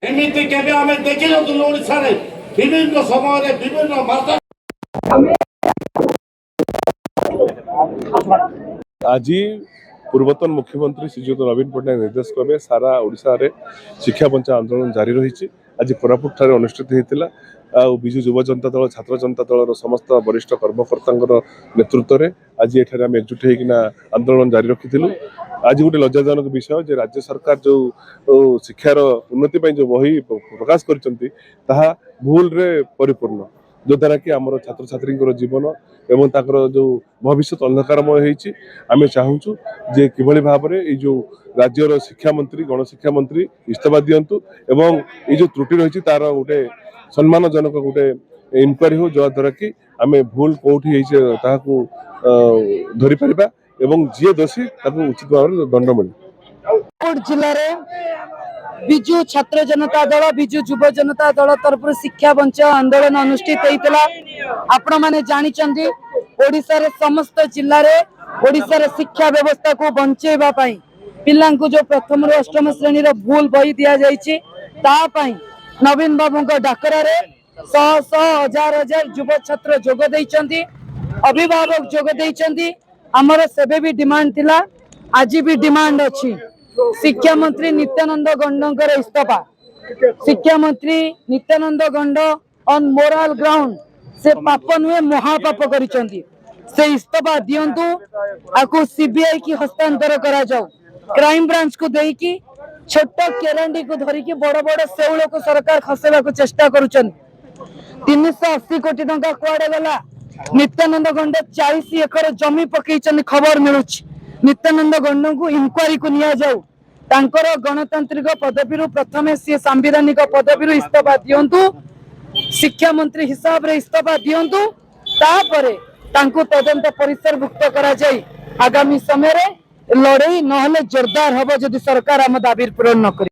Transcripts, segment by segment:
ଏମିତି କେବେ ଆମେ ଦେଖିନଥିଲୁ ଓଡ଼ିଶାରେ ବିଭିନ୍ନ ସମୟରେ ବିଭିନ୍ନ ଭାଷା। आज पूर्वतन मुख्यमंत्री श्रीजुत नवीन पट्टनायक निर्देश क्रमे सारा ओडिशा रे शिक्षा बंचा आंदोलन जारी रही। आज कोरापुट ठारे अनुष्ठित होता विजु युव जनता दल छात्र जनता दल समस्त वरिष्ठ कर्मकर्ता नेतृत्व में आज ये एकजुट होना आंदोलन जारी रखी। आज गोटे लज्जाजनक विषय जे राज्य सरकार जो शिक्षार उन्नति जो बही प्रकाश कर भूल रे परिपूर्ण जो द्वारा कि आम छात्र छात्री जीवन एवं ताकर जो भविष्य अंधकारमय होती आम चाहूँ जे किभली भाव में जो राज्यर शिक्षा मंत्री गणशिक्षा मंत्री इस्तीफा दिंतु एवं ये जो त्रुटि रही तार गोटे सम्मानजनक गोटे इनक्वारी हो जद्वारा कि आम भूल कौटी धरी पारिबा एवं जी दोषी उचित भाव में दंड मिले। जिले विजु छात्र जनता दल विजु युव जनता दल तरफ शिक्षा बंचाओ आंदोलन अनुष्ठित होता। आपण मैंने जानते ओडिशा रे समस्त जिले में ओडिशा रे शिक्षा व्यवस्था को बंचेबा पई पिलां को जो प्रथम रु अष्टम श्रेणी रो भूल बही दिया जायछि ता पई नवीन बाबू डाकरा रे शह शह हजार हजार युव छात्र जोग देइछन्ति अभिभावक जोग देइछन्ति। हमर सेबे भी डिमांड थिला आज भी डिमांड अछि शिक्षा मंत्री नित्यानंद गंडकर इस्तीफा। शिक्षा मंत्री नित्यानंद गंड ऑन मोरल ग्राउंड से पाप नुहे महापाप करिसंती से इस्तीफा दियंतु आकु सीबीआई की हस्तांतर करा जाऊ क्राइम ब्रांच को देई की छोट केरांडी को धरी की बड़ बड़ सेउल को सरकार खसेबा को चेष्टा करूछन। 380 कोटी टंका कुआडे गला नित्यानंद गंड 40 एकर जमी पकईचन खबर मिलुछ। नित्यानंद गंड को इंक्वारी को निया जाऊ तांकर गणतांत्रिक पदवी प्रथमे सी सांविधानिक पदवी इस्तीफा दियंतु शिक्षा मंत्री हिसाब रे इस्तीफा दियंतु तापरे तांको तदंत परिसरभुक्त करा जाई आगामी समय रे लड़ाई नहले जोरदार हबो जदि सरकार हम दाबी पूरण न करी।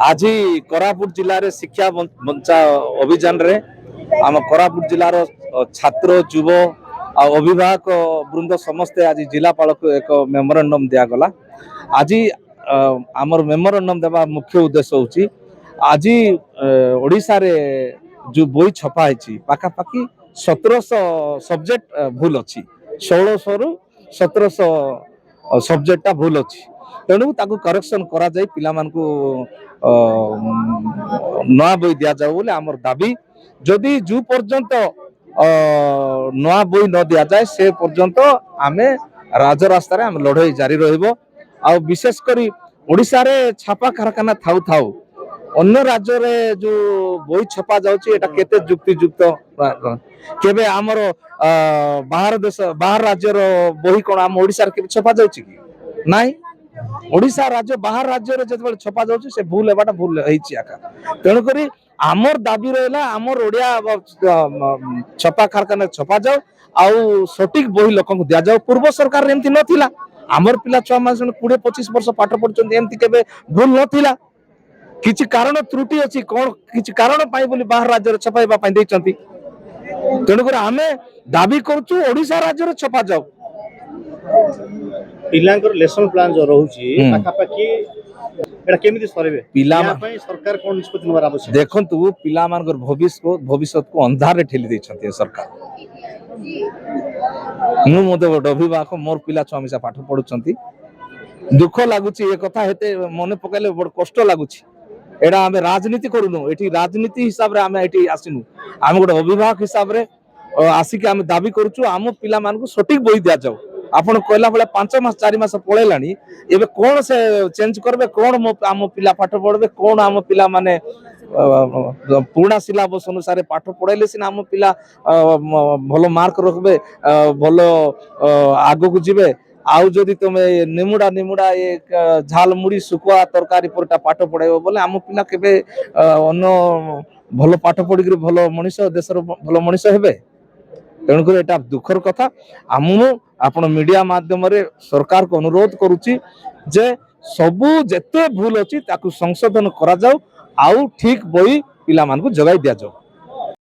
आज कोरापुट जिले रे शिक्षा बंचा अभियान रे आम कोरापुट जिलार छात्र युव अभिभावक वृंद समस्ते आज जिलापाल को एक मेमोरेंडम दिया गला। आज आमर मेमोरेंडम देवा मुख्य उद्देश्य होची आज ओडिशा रे जो बोई छपा है पाखापाखि 1700 सब्जेक्ट भूल अच्छी 1600 रु 1700 सब्जेक्टा भूल अच्छी तेणु ताकू करेक्शन करा जाय पिला मान को नया बोई दिया जाओ बोले आमर दाबी जदि जो पर्यंत नया बोई न दिया जाए से पर्यंत आमे राजरास्ता रे आम लड़ाई जारी रहइबो। आ विशेष करी ओडिशा रे छापा कारखाना थाउ थाउ अन्य राज्य रे जो बोई छपा जाउची एटा केते युक्ति युक्त केबे हमर बाहर देश बाहर राज्य रो बोई कोन हम ओडिसा रे केबे छपा जाउची कि नाही। ओडिशा राज्य बाहर राज्य रे जतबे छपा जाउची से भूल हेबाटा भूल हेची आका तेणु करी आमर दाबी रहला आमर ओडिया छपा कारखाना छपा जाओ आउ सटीक बोई लोक को दिया जाओ। पूर्व सरकार एमती नथिला आमर पिला 6 मास 20-25 वर्ष पाठ पढचों एमती केबे भूल नथिला किछि कारण त्रुटि अछि कोन किछि कारण पाई बोली बाहर राज्य रे छपाइबा पाई दैचंती तेणु कर आमे दाबी करछु ओडिशा राज्य रे छपा जाओ। पिलांकर लेसन प्लान जो रहउची पाखापाखि एटा केमिति सरबे पिला पई सरकार कोन निष्पत्ति नवर आवश्यक देखंतु पिला मानकर भविष्य को अंधार रे ठेली दैचंती सरकार। मु मते अभिभावक मोर पिला छमिसा पाठ पढुचंती दुख लागुची ए कथा हेते मने पकाइले बड़ कष्ट लागुची। एडा आमे राजनीति करूनु एठी राजनीति हिसाब रे आमे एठी आसिनु आमे गोटे अभिभावक हिसाब रे आसिक आमे दाबी करूछु आम पिला मान को सटीक बोई दिया जाओ। आपण कहला बेला 5 मास 4 मास पळेलानी एबे कोन से चेंज करबे कोन आम पिला पाठ पढबे कोन आम पिला माने पुराना सिलेबस अनुसार पाठ पढ़ाइले सिना आम पिला भलो मार्क रखबे भलो आगो को जिबे आउ जदि तुमे निमुडा निमुडा एक झाल मुड़ी सुकुआ तरकारी परटा पाठ पढ़ाइबो बोले आम पिला केबे अन्य भलो पाठ पढ़ी के भलो मनुष्य देशर भलो मनुष्य हेबे। तेणु कर एटा दुखर कथा आमु आपण मीडिया माध्यम रे सरकार को अनुरोध करूची जे सबु जेते भूल अछि ताकू संशोधन करा जाऊ आउ ठीक बोई पिला मान को जगाई दिया जाऊ।